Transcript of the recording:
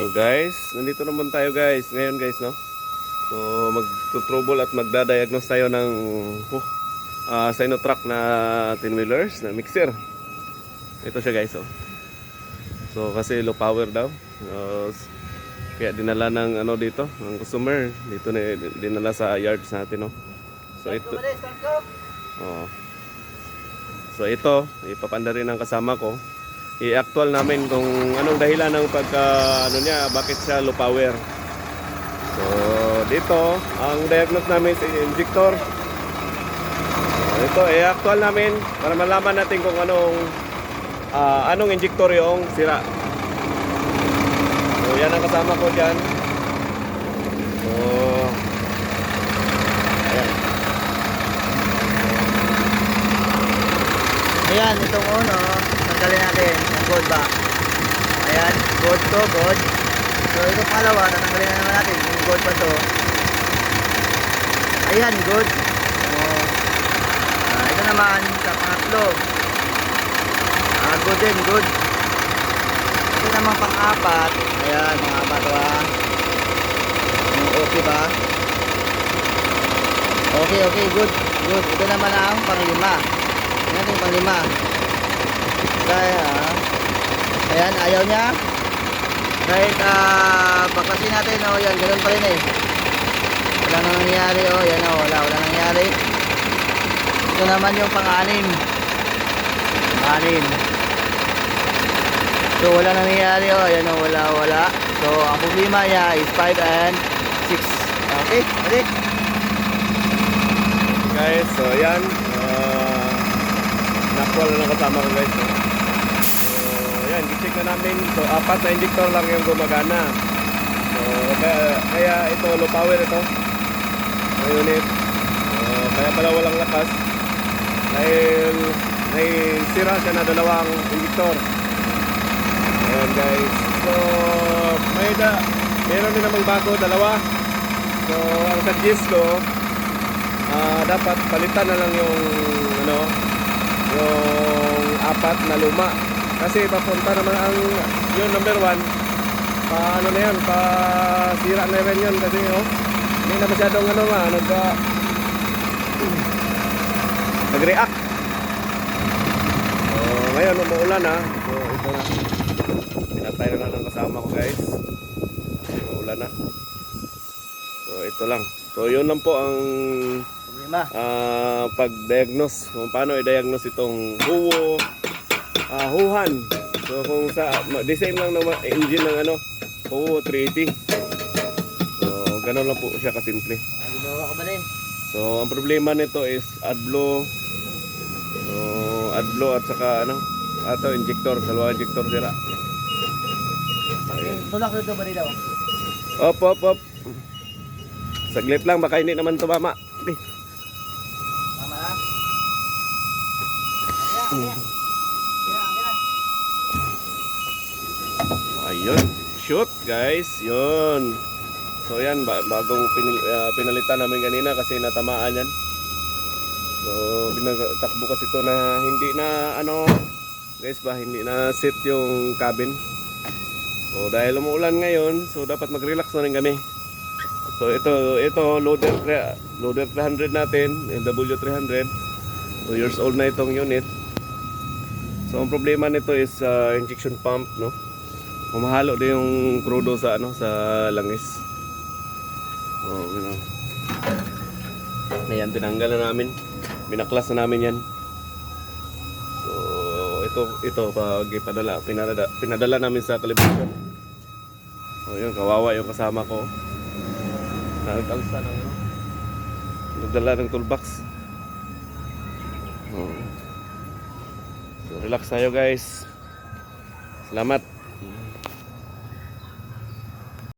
So guys, nandito naman tayo guys. Ngayon guys, no? So mag-trouble at magda-diagnose tayo ng Sinotrack na 10-wheelers na mixer. Ito siya guys, oh. So kasi low power daw. Kaya dinala ng ano dito, ng customer. Dito na dinala sa yards natin, no? So ito. Oh. So ito, ipapanda rin ng kasama ko. I-actual namin kung anong dahilan ng niya, bakit siya low power. So dito, ang diagnose namin sa injector. So, ito, i-actual namin para malaman natin kung anong injector yung sira. So yan ang kasama ko dyan. So ayan, itong uno, tanggalin natin yung gold back. Ayan, gold to, gold. So itong pangalawa, tatanggalin na naman natin yung gold pa to. Ayan, good. Ito naman, sa pangatlo. Good din, good. Ito naman pang-apat. Ayan, mga apat ba? Okay ba? Okay, good. Good. Ito naman ang pang-lima. Yan yung pang-lima. Kaya, ayan, ayaw niya. Kahit baklasin natin, oh, yan, ganun pa rin eh. Wala nang nangyari, oh, yan, oh, wala nangyari. Ito naman yung pang-anim. Pang-anim. So, wala nangyari, oh, yan, oh, wala. So, ang problema niya is 5 and 6. Okay, balik. guys, so yan. Nakuha na ng kasama ko guys, no? So yan, gicheck na namin. So 4 na injector lang yung gumagana. So kaya ito low power ito na unit. Kaya pala walang lakas dahil may sira siya na dalawang injector. Ayan guys, so meron din namang bago, dalawa. So ang suggest ko, dapat palitan na lang yung yung 4 na luma, kasi papunta naman ang yung number 1 paano na yun, sira na rin yun kasi hindi na masyadong nag-react. So ngayon umuulan na, so ito na, pinatay na lang ng kasama ko guys, umuulan na. So ito lang, so yun lang po ang pag-diagnose, kung paano i-diagnose itong Huhan. So kung sa design lang ng engine ng Huo 380. So gano'n lang po siya kasimple. So ang problema nito is AdBlue. So AdBlue at saka injector, dalawa injector sira. Tulak dito ba dito? Op. Saglit lang, baka hindi naman tumama. Okay. Tama lang. Ayun, shoot guys, yun. So yan, bagong pinalitan namin kanina kasi natamaan yan. So binatakbo kasi ito na hindi na guys ba, hindi na set yung cabin. So dahil umuulan ngayon, so dapat mag-relax na rin kami. So ito loader 300 natin, LW300. 2 years old na itong unit. So ang problema nito is injection pump, no. Humahalo din yung crudo sa langis. Oh, Ayan, tinanggal na namin. Binaklas na namin 'yan. So ito pag pinadala namin sa calibration. So yun, kawawa yung kasama ko. Nagkalsa ng nagdala ng toolbox. So relax tayo guys. Salamat.